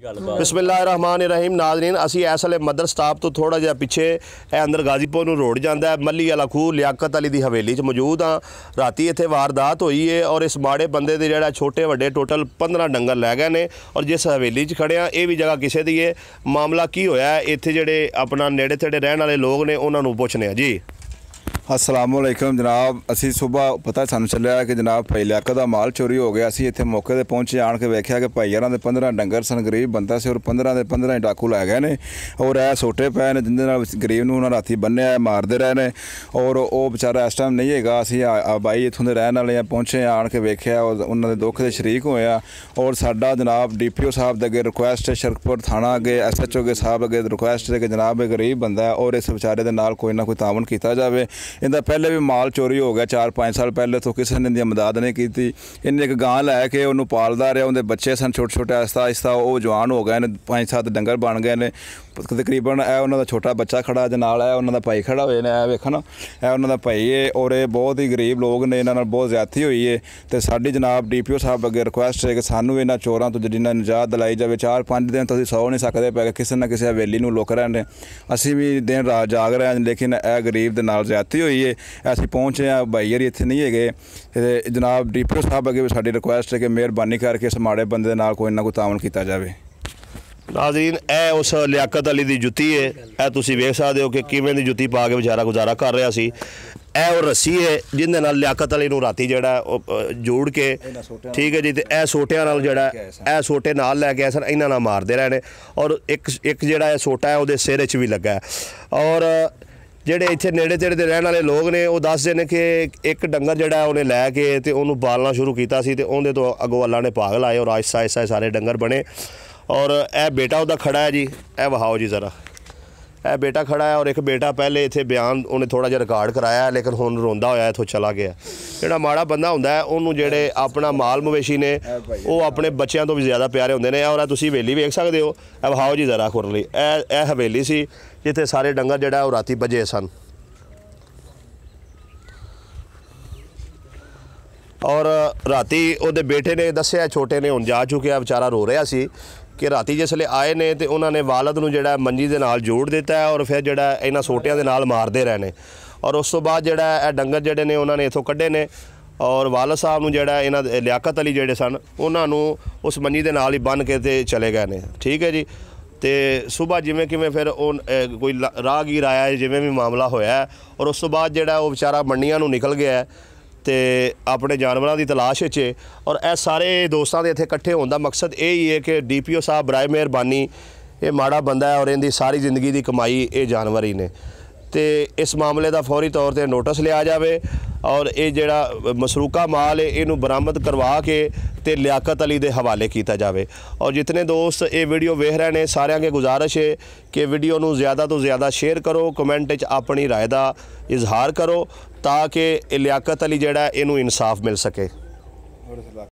बिस्मिल्लाहिर्रहमानिर्रहीम। नाज़रीन, असी इस वेले मदर स्टाप तो थोड़ा जिहा पिछे अंदर गाजीपुर नूं रोड जांदा है, मल्ली वाला खूह लियाकत अली दी हवेली च मौजूद हाँ। राती इत्थे वारदात हुई है और इस माड़े बंदे दे जिहड़ा छोटे वड्डे टोटल 15 डंगर लै गए ने और जिस हवेली च खड़े हाँ ये भी जगह किसे दी है। मामला की होया है इत्थे जिहड़े अपना नेड़े तेड़े रहने वाले लोग ने उन्हां नूं पुछने आ जी। अस्सलामुअलैकुम जनाब, असी सुबह पता सानू चलिया कि जनाब भाई लियाकत का माल चोरी हो गया। असी इत्थे मौके पर पहुंचे, आन के वेख्या कि भाई यार 15 डंगर सन, गरीब बंदा से और 15 के 15 डाकू लै गए ने और ए सोटे पे ने जिंदे गरीब नूं उन्हां राती बन्निया मारदे रहे ने और वो बेचारा इस टाइम नहीं हैगा। असी बाई इत्थों दे रहने वाले पहुंचे, आन के वेख्या और उन्हां दे दुख दे शरीक होए और साडा जनाब DPO साहब दे अगे रिक्वेस्ट है, शरकपुर थाना अगे SHO के साहब अगे रिक्वेस्ट है कि जनाब गरीब बंदा है और इस बेचारे दे नाल कोई ना कोई तावन किया जाए। इनका पहले भी माल चोरी हो गया 4-5 साल पहले, तो किसी ने इनकी मदद नहीं की थी। इन्हें एक गां लैके उन्होंने पालदा रहा, उनके बच्चे सन छोटे छोटे, आहिस्ता आहिस्ता वो जवान हो गए ने, 5-7 डंगर बन गए ने तकरीबन। ए उन्होंने छोटा बच्चा खड़ा जे नाल है, उन्होंने भाई खड़ा हुए ने, वेखो ना ए उन्होंने भाई है और ये बहुत ही गरीब लोग ने, इन्होंने बहुत ज्यादती हुई है। तो साडी जनाब DPO साहब अगे रिक्वेस्ट है कि सानू इन्होंने चोरों तो जिन्हें निजात दिलाई जाए। 4-5 दिन तो असीं सौ नहीं सकते पे, किसी ना किसी हवेली नूं लुक रहे हैं, असीं भी दिन रात जाग रहे हैं, लेकिन ए गरीब दे नाल ज्यादती हुई है। असीं पहुंचे हैं भाई यार इत्थे नहीं है जनाब DPO साहब अगे भी साडी रिक्वेस्ट है कि मेहरबानी करके इस माड़े बंदे दे नाल कोई ना कोई तावन किया जाए। नाज़रीन, ए उस लियाकत अली दी जुत्ती है, ए तुसीं वेख सकदे हो कि किवें दी जुत्ती पा के बेचारा गुजारा कर रहा सी। ए वो रस्सी है जिंदे नाल लियाकत अली नूं राती जिहड़ा जोड़ के, ठीक है जी, ते ए सोटियां नाल जिहड़ा ए सोटे नाल लैके आए सन, इन्हां नाल मारदे रहे ने और एक जिहड़ा सोटा है उहदे सिर च भी लगा है। और ਜਿਹੜੇ ਇੱਥੇ ਨੇੜੇ ਤੇੜੇ ਦੇ ਰਹਿਣ ਵਾਲੇ ਲੋਕ ਨੇ ਉਹ ਦੱਸਦੇ ਨੇ ਕਿ ਇੱਕ ਡੰਗਰ ਜਿਹੜਾ ਉਹਨੇ ਲੈ ਕੇ ਤੇ ਉਹਨੂੰ ਪਾਲਣਾ ਸ਼ੁਰੂ ਕੀਤਾ ਸੀ ਤੇ ਉਹਦੇ ਤੋਂ ਅੱਗੋਂ ਅੱਲਾ ਨੇ ਭਾਗ ਲਾਏ ਔਰ ਆਹਿਸਤਾ ਆਹਿਸਤਾ ਸਾਰੇ ਡੰਗਰ ਬਣੇ। ਔਰ ਇਹ ਬੇਟਾ ਉਹਦਾ ਖੜਾ ਹੈ ਜੀ, ਇਹ ਵਹਾਓ ਜੀ ਜ਼ਰਾ, ਇਹ ਬੇਟਾ ਖੜਾ ਹੈ ਔਰ ਇੱਕ ਬੇਟਾ ਪਹਿਲੇ ਇੱਥੇ ਬਿਆਨ ਉਹਨੇ ਥੋੜਾ ਜਿਹਾ ਰਿਕਾਰਡ ਕਰਾਇਆ ਲੇਕਿਨ ਹੁਣ ਰੋਂਦਾ ਹੋਇਆ ਇੱਥੋਂ ਚਲਾ ਗਿਆ। ਜਿਹੜਾ ਮਾੜਾ ਬੰਦਾ ਹੁੰਦਾ ਹੈ ਉਹਨੂੰ ਜਿਹੜੇ ਆਪਣਾ ਮਾਲ ਮਵੇਸ਼ੀ ਨੇ ਉਹ ਆਪਣੇ ਬੱਚਿਆਂ ਤੋਂ ਵੀ ਜ਼ਿਆਦਾ ਪਿਆਰੇ ਹੁੰਦੇ ਨੇ। ਔਰ ਤੁਸੀਂ ਹਵੇਲੀ ਵੇਖ ਸਕਦੇ ਹੋ, ਇਹ ਵਹਾਓ ਜੀ ਜ਼ਰਾ ਖੁਰਲੀ, ਇਹ ਹਵੇਲੀ ਸੀ जिथे सारे डंगर जड़ा वो राती बजे सन। और राती उहदे बेटे ने दस्सिया, छोटे ने हुण जा चुके, बेचारा रो रहा सी कि राती जिसले आए ने तो उन्होंने वालद नूं जिहड़ा मंजी दे नाल जोड़ दिता है और फिर जिहड़ा इन्हां सोटियां दे नाल मारदे रहे ने। और उस तो बाद जिहड़ा ये डंगर जिहड़े ने उन्होंने इत्थों कड्ढे ने और वालद साहब नूं जिहड़ा इन्हां लियाकत अली जिहड़े सन उन्हां नूं उस मंजी दे नाल ही बन के ते चले गए ने, ठीक है जी। तो सुबह जिमें किमें फिर कोई राहगीर आया है, जिमें भी मामला होया है और उस तो बाद जिहड़ा वो बेचारा मंडियां नूं निकल गया है तो अपने जानवरों की तलाश च। और ए सारे दोस्तों के इत्थे इकट्ठे होने का मकसद यही है कि DPO साहब बराए मेहरबानी, ये माड़ा बंदा है और इनकी सारी जिंदगी की कमाई ये जानवर ही ने, तो इस मामले का फौरी तौर पर नोटिस लिया जाए और ये जिहड़ा मसरूका माल है इनू बरामद करवा के ते लियाकत अली दे हवाले किया जाए। और जितने दोस्त ये वीडियो वेख रहे हैं सारे के गुजारिश है कि वीडियो नू ज़्यादा तो ज़्यादा शेयर करो, कमेंट च अपनी राय का इजहार करो ताकि लियाकत अली जिहड़ा इनू इंसाफ मिल सके।